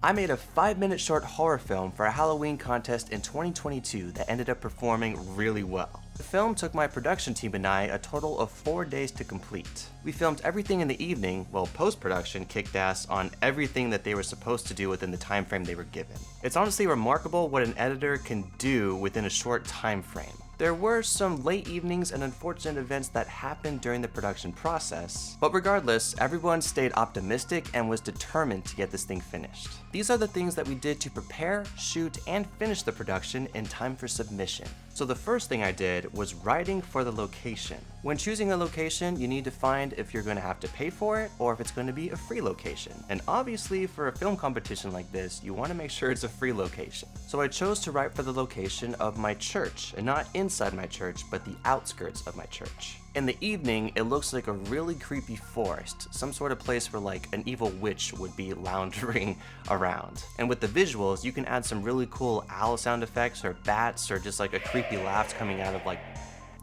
I made a 5-minute short horror film for a Halloween contest in 2022 that ended up performing really well. The film took my production team and I a total of 4 days to complete. We filmed everything in the evening, while post-production kicked ass on everything that they were supposed to do within the time frame they were given. It's honestly remarkable what an editor can do within a short time frame. There were some late evenings and unfortunate events that happened during the production process, but regardless, everyone stayed optimistic and was determined to get this thing finished. These are the things that we did to prepare, shoot, and finish the production in time for submission. So the first thing I did was writing for the location. When choosing a location, you need to find if you're going to have to pay for it or if it's going to be a free location. And obviously for a film competition like this, you want to make sure it's a free location. So I chose to write for the location of my church, and not inside my church, but the outskirts of my church. In the evening, it looks like a really creepy forest, some sort of place where like an evil witch would be lounging around. And with the visuals, you can add some really cool owl sound effects or bats or just like a creepy laugh coming out of like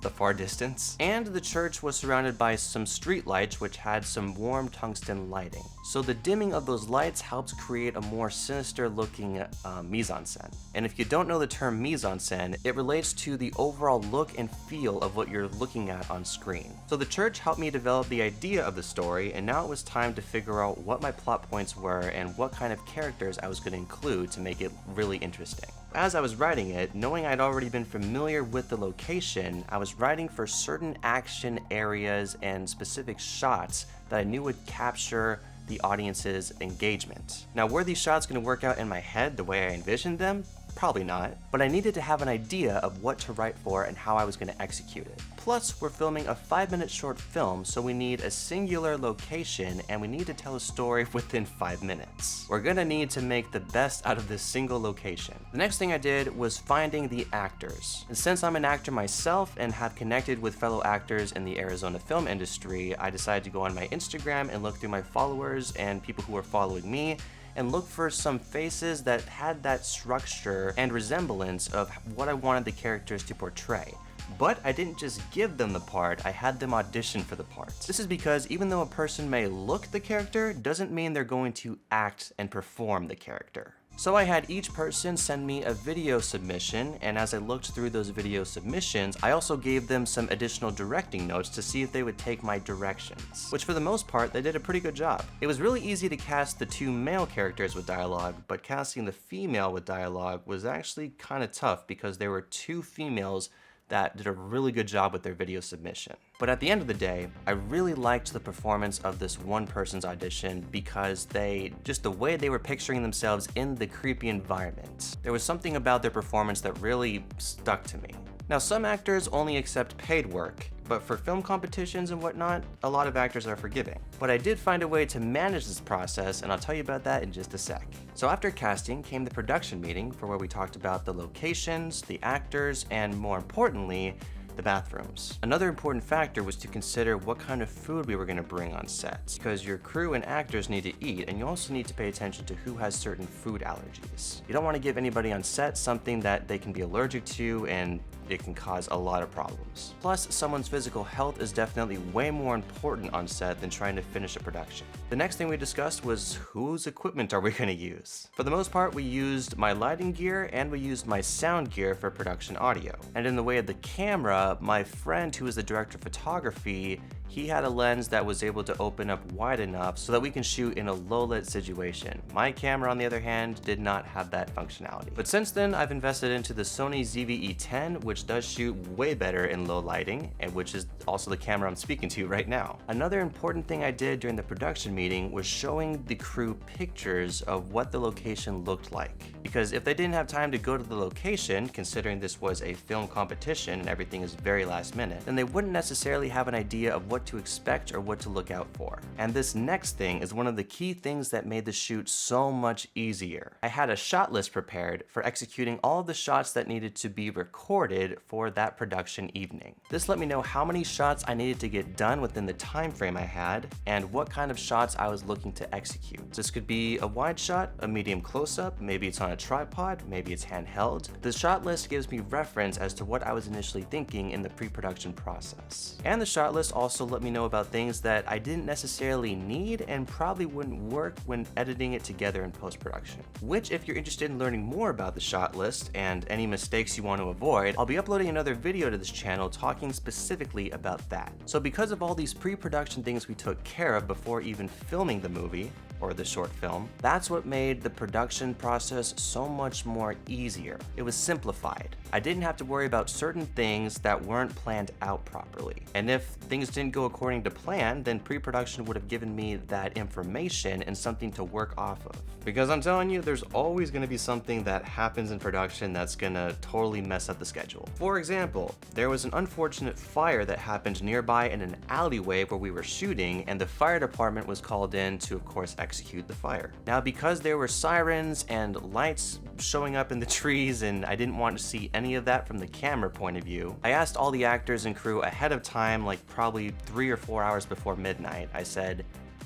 the far distance. And the church was surrounded by some street lights which had some warm tungsten lighting. So the dimming of those lights helps create a more sinister looking mise-en-scène. And if you don't know the term mise-en-scène, it relates to the overall look and feel of what you're looking at on screen. So the church helped me develop the idea of the story, and now it was time to figure out what my plot points were and what kind of characters I was going to include to make it really interesting. As I was writing it, knowing I'd already been familiar with the location, I was writing for certain action areas and specific shots that I knew would capture the audience's engagement. Now, were these shots going to work out in my head the way I envisioned them? Probably not, but I needed to have an idea of what to write for and how I was going to execute it. Plus, we're filming a 5-minute short film, so we need a singular location and we need to tell a story within 5 minutes. We're gonna need to make the best out of this single location. The next thing I did was finding the actors. And since I'm an actor myself and have connected with fellow actors in the Arizona film industry, I decided to go on my Instagram and look through my followers and people who are following me and look for some faces that had that structure and resemblance of what I wanted the characters to portray. But I didn't just give them the part, I had them audition for the part. This is because even though a person may look the character, doesn't mean they're going to act and perform the character. So I had each person send me a video submission, and as I looked through those video submissions, I also gave them some additional directing notes to see if they would take my directions, which for the most part, they did a pretty good job. It was really easy to cast the 2 male characters with dialogue, but casting the female with dialogue was actually kind of tough because there were 2 females that did a really good job with their video submission. But at the end of the day, I really liked the performance of this one person's audition because just the way they were picturing themselves in the creepy environment. There was something about their performance that really stuck to me. Now, some actors only accept paid work, but for film competitions and whatnot, a lot of actors are forgiving. But I did find a way to manage this process, and I'll tell you about that in just a sec. So after casting came the production meeting for where we talked about the locations, the actors, and more importantly, the bathrooms. Another important factor was to consider what kind of food we were going to bring on set, because your crew and actors need to eat, and you also need to pay attention to who has certain food allergies. You don't want to give anybody on set something that they can be allergic to, and it can cause a lot of problems. Plus, someone's physical health is definitely way more important on set than trying to finish a production. The next thing we discussed was whose equipment are we going to use? For the most part, we used my lighting gear and we used my sound gear for production audio. And in the way of the camera, my friend who is the director of photography, he had a lens that was able to open up wide enough so that we can shoot in a low lit situation. My camera, on the other hand, did not have that functionality. But since then, I've invested into the Sony ZV-E10, which does shoot way better in low lighting, and which is also the camera I'm speaking to right now. Another important thing I did during the production meeting was showing the crew pictures of what the location looked like. Because if they didn't have time to go to the location, considering this was a film competition and everything is very last minute, then they wouldn't necessarily have an idea of what to expect or what to look out for. And this next thing is one of the key things that made the shoot so much easier. I had a shot list prepared for executing all of the shots that needed to be recorded for that production evening. This let me know how many shots I needed to get done within the time frame I had and what kind of shots I was looking to execute. This could be a wide shot, a medium close-up, maybe it's on a tripod, maybe it's handheld. The shot list gives me reference as to what I was initially thinking in the pre-production process. And the shot list also also let me know about things that I didn't necessarily need and probably wouldn't work when editing it together in post-production. Which, if you're interested in learning more about the shot list and any mistakes you want to avoid, I'll be uploading another video to this channel talking specifically about that. So because of all these pre-production things we took care of before even filming the movie, or the short film, that's what made the production process so much more easier. It was simplified. I didn't have to worry about certain things that weren't planned out properly. And if things didn't go according to plan, then pre-production would have given me that information and something to work off of. Because I'm telling you, there's always gonna be something that happens in production that's gonna totally mess up the schedule. For example, there was an unfortunate fire that happened nearby in an alleyway where we were shooting, and the fire department was called in to, of course, execute the fire. Now, because there were sirens and lights showing up in the trees and I didn't want to see any of that from the camera point of view, I asked all the actors and crew ahead of time, like probably 3 or 4 hours before midnight. I said,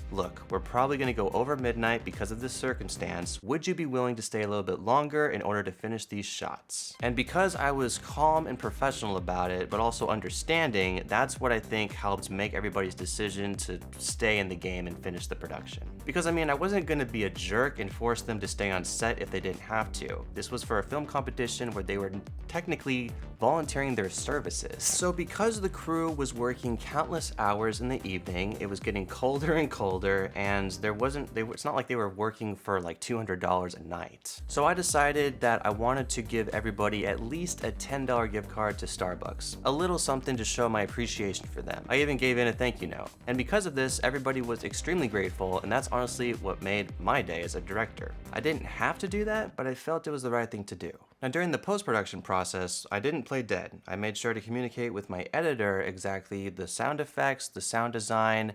look, we're probably gonna go over midnight because of this circumstance. Would you be willing to stay a little bit longer in order to finish these shots? And because I was calm and professional about it, but also understanding, that's what I think helped make everybody's decision to stay in the game and finish the production. Because I mean, I wasn't gonna be a jerk and force them to stay on set if they didn't have to. This was for a film competition where they were technically volunteering their services. So because the crew was working countless hours in the evening, it was getting colder and colder, and it's not like they were working for like $200 a night. So I decided that I wanted to give everybody at least a $10 gift card to Starbucks, a little something to show my appreciation for them. I even gave in a thank you note. And because of this, everybody was extremely grateful, and that's honestly what made my day as a director. I didn't have to do that, but I felt it was the right thing to do. Now, during the post-production process, I didn't play dead. I made sure to communicate with my editor exactly the sound effects, the sound design,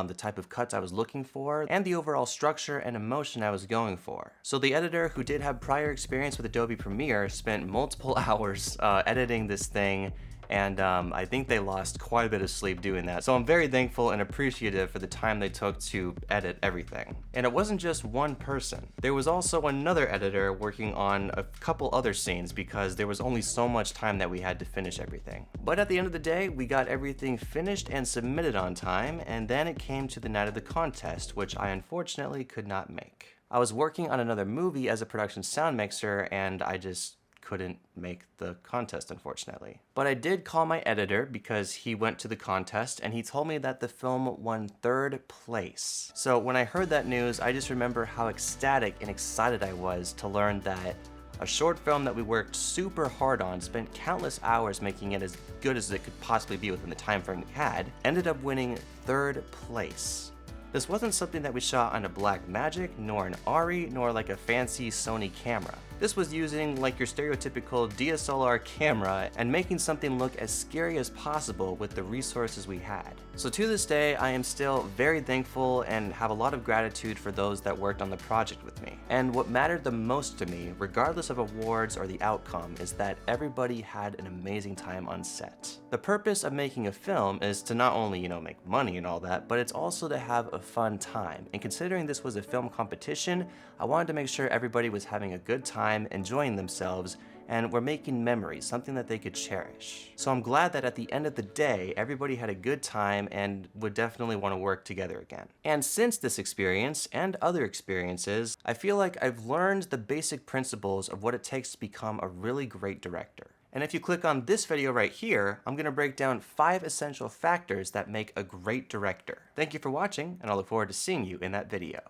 the type of cuts I was looking for, and the overall structure and emotion I was going for. So the editor, who did have prior experience with Adobe Premiere, spent multiple hours editing this thing, and I think they lost quite a bit of sleep doing that. So I'm very thankful and appreciative for the time they took to edit everything. And it wasn't just one person. There was also another editor working on a couple other scenes because there was only so much time that we had to finish everything. But at the end of the day, we got everything finished and submitted on time, and then it came to the night of the contest, which I unfortunately could not make. I was working on another movie as a production sound mixer, and I just couldn't make the contest, unfortunately. But I did call my editor because he went to the contest and he told me that the film won 3rd place. So when I heard that news, I just remember how ecstatic and excited I was to learn that a short film that we worked super hard on, spent countless hours making it as good as it could possibly be within the time frame we had, ended up winning 3rd place. This wasn't something that we shot on a Blackmagic, nor an ARRI, nor like a fancy Sony camera. This was using like your stereotypical DSLR camera and making something look as scary as possible with the resources we had. So to this day, I am still very thankful and have a lot of gratitude for those that worked on the project with me. And what mattered the most to me, regardless of awards or the outcome, is that everybody had an amazing time on set. The purpose of making a film is to not only, make money and all that, but it's also to have a fun time. And considering this was a film competition, I wanted to make sure everybody was having a good time, enjoying themselves, and were making memories, something that they could cherish. So I'm glad that at the end of the day, everybody had a good time and would definitely want to work together again. And since this experience and other experiences, I feel like I've learned the basic principles of what it takes to become a really great director. And if you click on this video right here, I'm going to break down 5 essential factors that make a great director. Thank you for watching, and I look forward to seeing you in that video.